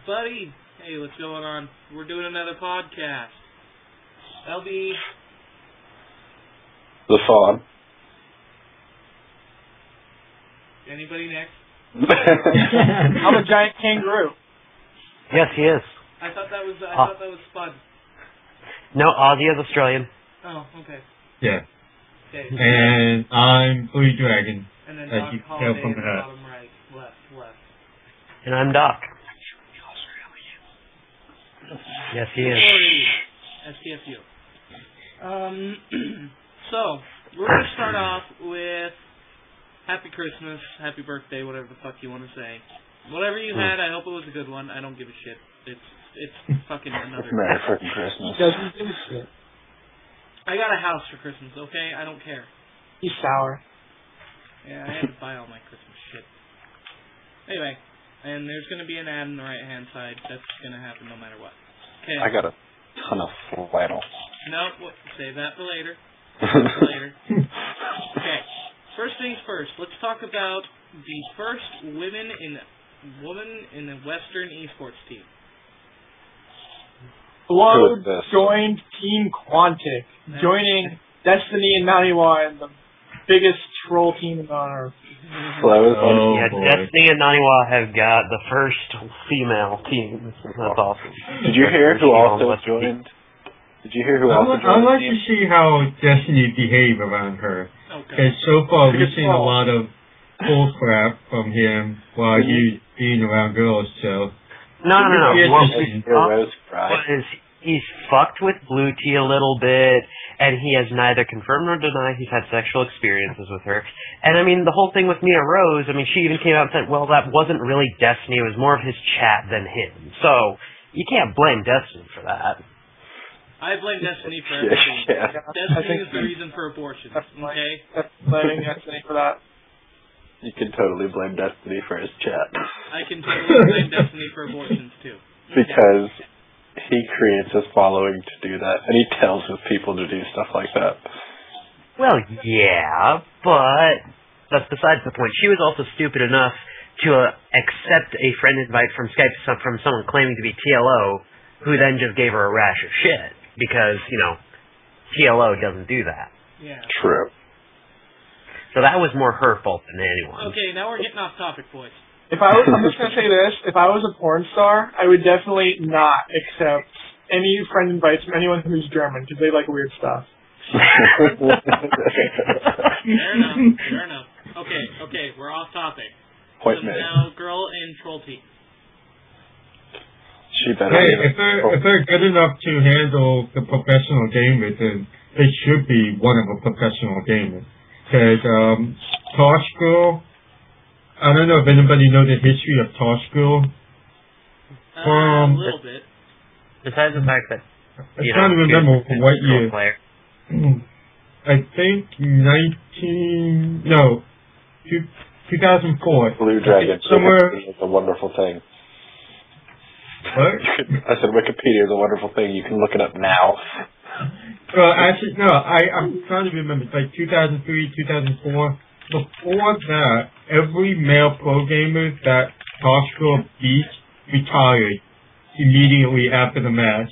everybody. Hey, what's going on? We're doing another podcast. That'll be... The fawn. Anybody next? I'm a giant kangaroo. Yes, he is. I thought that was Spud. No, Ozzy is Australian. Oh, okay. Yeah. Okay. And I'm Blue Dragon. And then as Doc you can Holiday tell from in the the hat. bottom right, left. And I'm Doc. Yes, he is. STFU. So, we're going to start off with Happy Christmas, Happy Birthday, whatever the fuck you want to say. Whatever you had, I hope it was a good one. I don't give a shit. It's fucking another... Merry fucking Christmas. Doesn't give a shit. I got a house for Christmas, okay? I don't care. He's sour. Yeah, I had to buy all my Christmas shit. Anyway, and there's going to be an ad on the right-hand side. That's going to happen no matter what. Okay. I got a ton of flannel. No, save that for later. Okay. First things first. Let's talk about the first woman in the Western esports team. Blow joined Team Quantic, joining Destiny and Naniwa and the biggest troll team on Earth. Destiny and Naniwa have got the first female team. That's awesome. Did you hear who also joined? Did you hear who also joined? I'd like to see how Destiny behave around her. Because so far we've seen a lot of bull crap from him while he's being around girls, so... No. He's fucked with Blue Tea a little bit, and he has neither confirmed nor denied he's had sexual experiences with her. And I mean, the whole thing with Mia Rose, I mean, she even came out and said, well, that wasn't really Destiny, it was more of his chat than him. So, you can't blame Destiny for that. I blame Destiny for everything. Yeah. Destiny is the reason for abortions, okay? Blaming Destiny for that. You can totally blame Destiny for his chat. I can totally blame Destiny for abortions, too. Because he creates his following to do that, and he tells his people to do stuff like that. Well, yeah, but that's besides the point. She was also stupid enough to accept a friend invite from Skype from someone claiming to be TLO, who then just gave her a rash of shit, because, you know, TLO doesn't do that. Yeah. True. So that was more her fault than anyone. Okay, now we're getting off topic, boys. I'm just going to say this. If I was a porn star, I would definitely not accept any friend invites from anyone who's German, because they like weird stuff. Fair enough. Okay, we're off topic. Point So made. now, girl in troll team. She better. Hey, if they're good enough to handle the professional gamers, then they should be one of a professional gamer. Because Tosh Girl, I don't know if anybody knows the history of Tosh Girl. A little bit. Besides the fact that I'm trying to remember what year. Player. I think 2004. Blue Dragon. Somewhere. Wikipedia is a wonderful thing. What? I said Wikipedia is a wonderful thing. You can look it up now. Well, actually, no. I'm trying to remember. It's like 2003, 2004. Before that, every male pro gamer that Tosh Girl beat retired immediately after the match.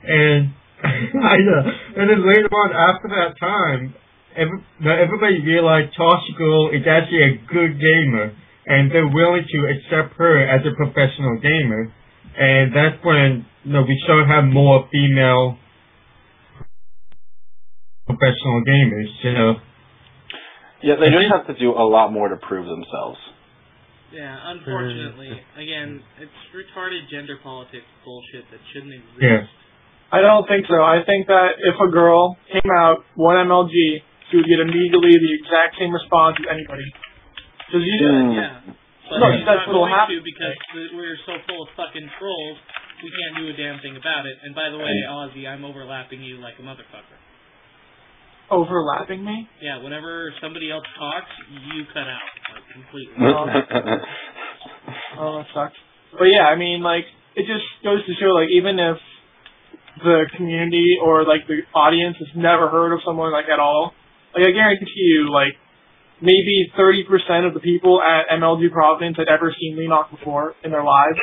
And I know. And then later on, after that time, everybody realized Tosh Girl is actually a good gamer, and they're willing to accept her as a professional gamer. And that's when we started having more female professional gamers. Yeah, they just have to do a lot more to prove themselves. Yeah, unfortunately. Again, it's retarded gender politics bullshit that shouldn't exist. Yeah. I don't think so. I think that if a girl came out, won MLG, she would get immediately the exact same response as anybody. Yeah. But No, that's what'll happen. Because we're so full of fucking trolls, we can't do a damn thing about it. And by the way, Ozzy, I'm overlapping you like a motherfucker. Overlapping me? Yeah, whenever somebody else talks, you cut out, like, completely. Oh, that sucks. But yeah, I mean, like, it just goes to show, like, even if the community or, like, the audience has never heard of someone, like, at all, like, I guarantee you, like, maybe 30% of the people at MLG Providence had ever seen Leenock before in their lives.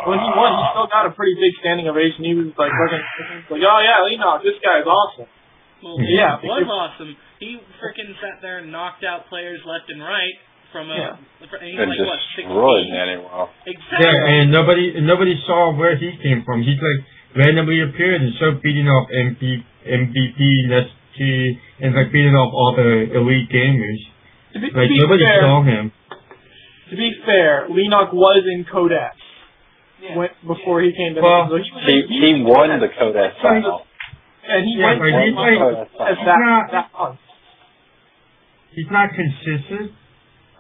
When he won, he still got a pretty big standing ovation. He was like, oh yeah, Leenock, this guy's awesome. Well, yeah, he was awesome. He freaking sat there and knocked out players left and right from a. And he's like, what, 16? Exactly. Yeah, and nobody saw where he came from. He's like randomly appeared and started beating off MVP, Nesty, and like beating off all the elite gamers. Nobody saw him. To be fair, Leenock was in Codex before he came to he won the Codex final. And he went that month. He's not consistent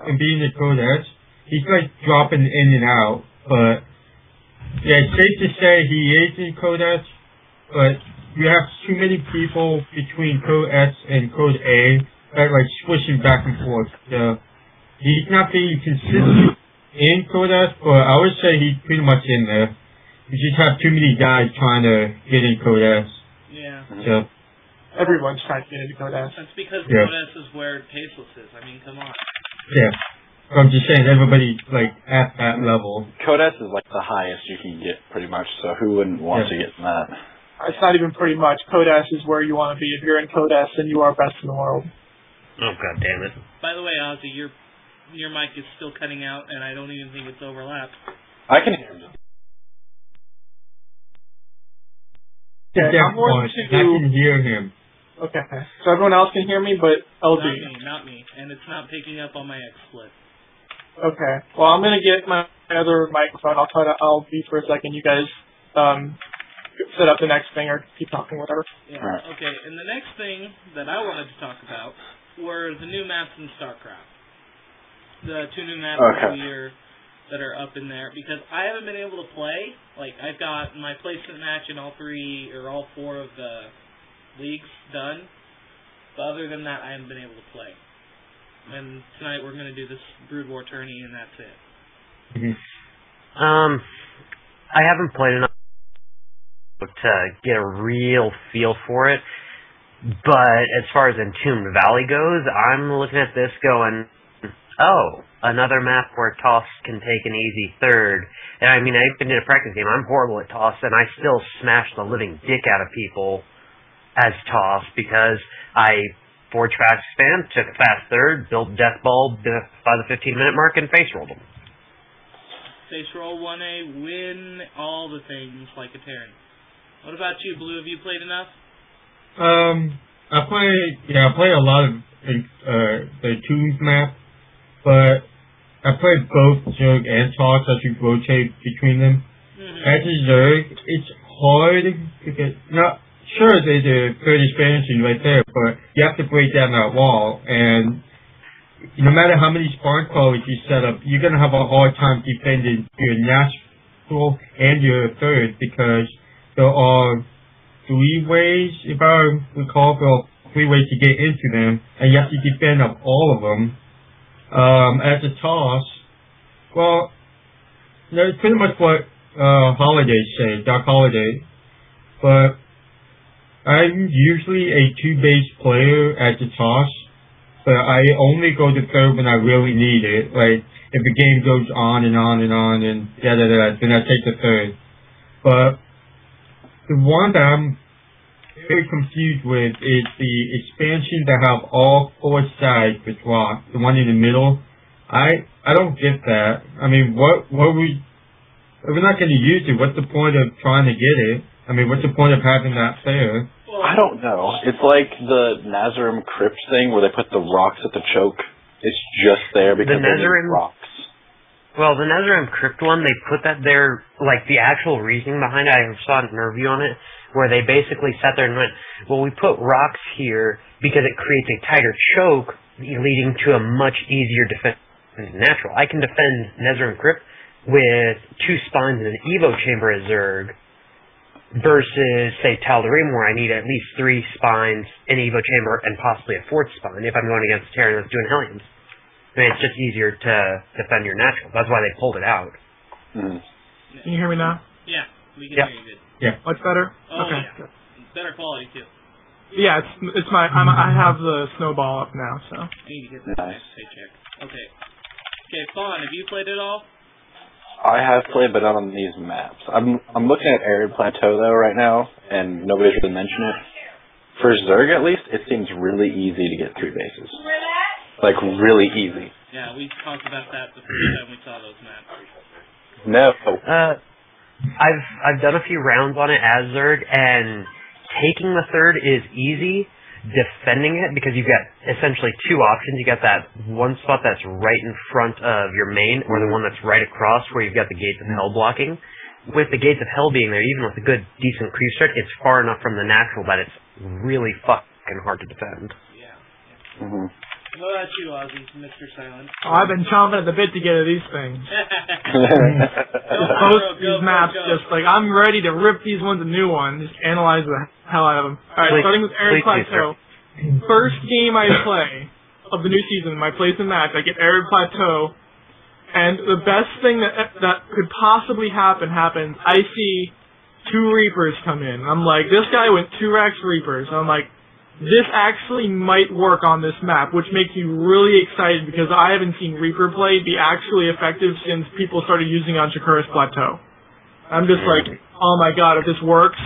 in being the Codex. He's like dropping in and out. But yeah, it's safe to say he is in Codex, but you have too many people between Code S and Code A that are like switching back and forth. So he's not being consistent in Codex, but I would say he's pretty much in there. You just have too many guys trying to get in Codex. Yeah. So everyone's trying to get into Codex. That's because Codex is where Tasteless is. I mean, come on. Yeah. I'm just saying, everybody's like at that level. Codex is like the highest you can get, pretty much. So who wouldn't want to get in that? It's not even pretty much. Codex is where you want to be. If you're in Codex, then you are best in the world. Oh, god damn it! By the way, Ozzy, your mic is still cutting out, and I don't even think it's overlapped. I can hear you. Okay, I can hear him. Okay, so everyone else can hear me, but LG. Not me, and it's not picking up on my XSplit. Okay, well I'm gonna get my other microphone. I'll be for a second. You guys set up the next thing or keep talking, whatever. Yeah. Right. Okay, and the next thing that I wanted to talk about were the new maps in StarCraft. The 2 new maps that are up in there, because I haven't been able to play. Like, I've got my placement match in all 4 of the leagues done, but other than that, I haven't been able to play. And tonight we're going to do this Brood War tourney, and that's it. I haven't played enough to get a real feel for it, but as far as Entombed Valley goes, I'm looking at this going, oh, another map where Toss can take an easy third. And I mean, I even did a practice game. I'm horrible at Toss, and I still smash the living dick out of people as Toss because I forged fast expand, took a fast third, built Death Ball by the 15-minute mark, and face rolled them. Face roll 1A, win all the things like a Terran. What about you, Blue? Have you played enough? I play a lot of the Tombs map. But I played both Zerg and Toss as you rotate between them. As a Zerg, it's hard to get. Sure, there's a third expansion right there, but you have to break down that wall. And no matter how many spawn colors you set up, you're going to have a hard time defending your natural and your third because there are 3 ways, if I recall, there are 3 ways to get into them, and you have to defend up all of them. As a Toss, well, that's pretty much what Holiday said, Doc Holiday. But I'm usually a 2-base player at the Toss, but I only go to third when I really need it. Like, if the game goes on and on and on and then I take the third. But the one that I'm very confused with is the expansion that have all 4 sides with rock, the one in the middle. I don't get that. I mean, if we're not going to use it, what's the point of trying to get it? I mean, what's the point of having that there? I don't know. It's like the Nazarim Crypt thing where they put the rocks at the choke. It's just there because they need rocks. Well, the Nazarim Crypt one, they put that there, like, the actual reasoning behind it, I saw an interview on it, where they basically sat there and went, well, we put rocks here because it creates a tighter choke, leading to a much easier defense than natural. I can defend Nazarim Crypt with 2 spines and an Evo chamber as Zerg, versus, say, Tal'Darim, where I need at least 3 spines, an Evo chamber, and possibly a 4th spine if I'm going against a Terran that's doing Hellions. I mean, it's just easier to defend your natural. That's why they pulled it out. Can you hear me now? Yeah, we can hear you good. Yeah. Much better? Oh, okay. Yeah. Better quality, too. Yeah, it's my. I have the snowball up now, so. I need to get that paycheck. Okay. Okay, Fawn, have you played it all? I have played, but not on these maps. I'm looking at Arid Plateau though right now, and nobody's really mentioned it. For Zerg, at least, it seems really easy to get 3 bases. Like really easy. Yeah, we talked about that the first time we saw those maps. No. I've done a few rounds on it as Zerg, and taking the 3rd is easy. Defending it, because you've got essentially 2 options. You got that one spot that's right in front of your main, or the one that's right across where you've got the Gates of Hell blocking. With the Gates of Hell being there, even with a good, decent creep start, it's far enough from the natural that it's really fucking hard to defend. Yeah. Mm-hmm. What about you, Ozzy, Mr. Silent? Oh, I've been chomping at the bit to get to these things. These maps, just like, I'm ready to rip these ones a new one, just analyze the hell out of them. Alright, starting with Arid Plateau. First game I play of the new season, my place in match, I get Arid Plateau, and the best thing that could possibly happen happens. I see 2 Reapers come in. I'm like, this guy went 2 racks Reapers. I'm like, this actually might work on this map, which makes you really excited because I haven't seen Reaper play be actually effective since people started using it on Shakura's Plateau. I'm just like, oh my god, if this works,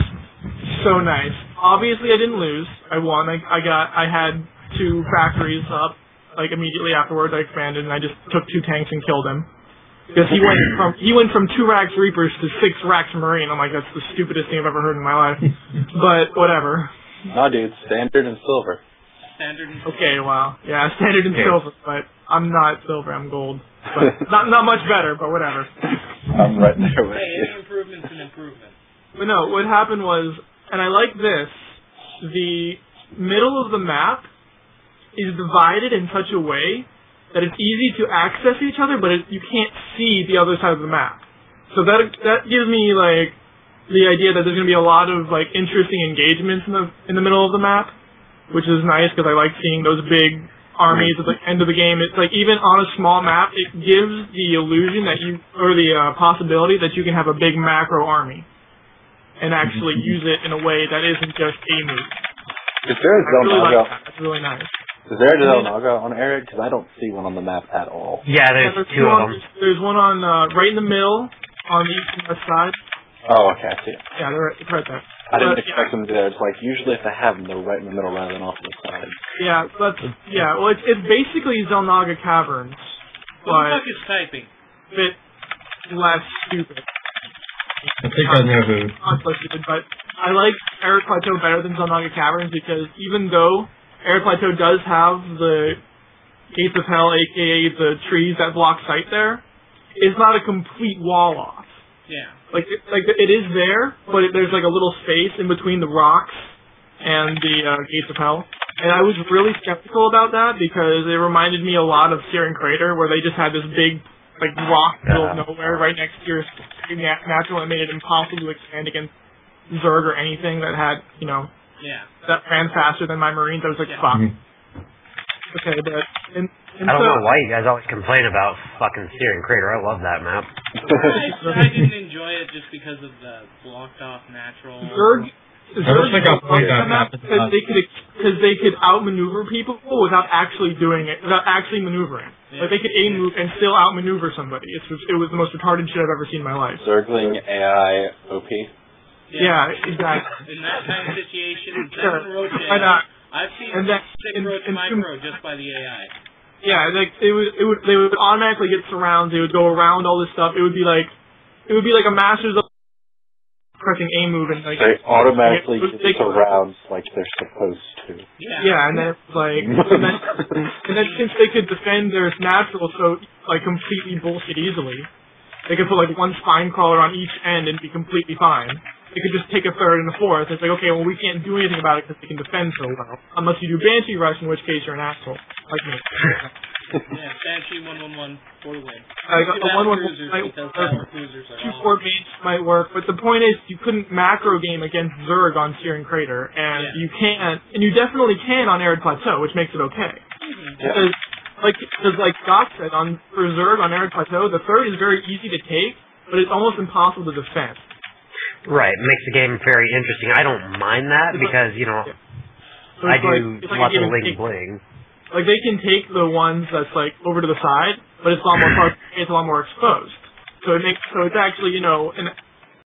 so nice. Obviously I didn't lose. I won. I had 2 factories up, like immediately afterwards I expanded and I just took 2 tanks and killed him. Because he went from 2 racks Reapers to 6 racks Marine. I'm like, that's the stupidest thing I've ever heard in my life. But whatever. No, dude, standard and silver. Standard and silver. Okay, wow. Yeah, standard and silver, but I'm not silver, I'm gold. But not much better, but whatever. I'm right there with you. Any improvement's an improvement. But no, what happened was, and I like this, the middle of the map is divided in such a way that it's easy to access each other, but you can't see the other side of the map. So that gives me, like, the idea that there's going to be a lot of like interesting engagements in the middle of the map, which is nice because I like seeing those big armies at the end of the game. It's like even on a small map, it gives the illusion that the possibility that you can have a big macro army and actually use it in a way that isn't just a move. Is there a Zelnaga? That's really nice. Is there a Zelnaga on Arid? Because I don't see one on the map at all. Yeah, there's 2 of them. There's one on right in the middle on the east and west side. Oh, okay, I see it. Yeah, it's right there. I didn't expect them to be there. It's like, usually if they have them, they're right in the middle rather than off to the side. Yeah, well, it's basically Zelnaga Caverns. What the fuck is typing? A bit less stupid. I think I know who. Not so stupid, but I like Arid Plateau better than Zelnaga Caverns because even though Arid Plateau does have the Gates of Hell, aka the trees that block sight there, it's not a complete wall off. Yeah. Like it is there, but there's like a little space in between the rocks and the Gates of Hell. And I was really skeptical about that because it reminded me a lot of Searing Crater, where they just had this big like rock middle of nowhere right next to your natural, and made it impossible to expand against Zerg or anything that had, you know, that ran faster than my Marines. I was like, fuck. Okay, but I don't know why you guys always complain about fucking Searing Crater. I love that map. I didn't enjoy it just because of the blocked off natural. Zerg like that map because they could outmaneuver people without actually doing it, without actually maneuvering. Yeah. Like they could A move and still outmaneuver somebody. It was the most retarded shit I've ever seen in my life. Zergling AI OP. Yeah, exactly. In that kind of situation, why not? I've seen sick roach micro just by the AI. Yeah, like they would automatically get surrounds. They would go around all this stuff. It would be like a Masters of pressing A move and like they automatically get surrounds like they're supposed to. Yeah, and then it's like and then since they could defend their natural so like completely bullshit easily, they could put like one spine crawler on each end and be completely fine. They could just take a third and a fourth. It's like, okay, well, we can't do anything about it because they can defend so well. Unless you do Banshee Rush, in which case you're an asshole. Like me. Yeah, Banshee 111 for the win. A 111 might work. 2-4 Banshee might work. But the point is, you couldn't macro game against Zerg on Searing Crater. And you can't, and you definitely can on Arid Plateau, which makes it okay. Because, like Scott said, for Zerg on Arid Plateau, the third is very easy to take, but it's almost impossible to defend. Right, it makes the game very interesting. I don't mind that because, you know, So I it's do it's like lots a of give and bling take. bling. Like they can take the ones that's like over to the side, but it's a lot more it's a lot more exposed. So it's actually, you know, an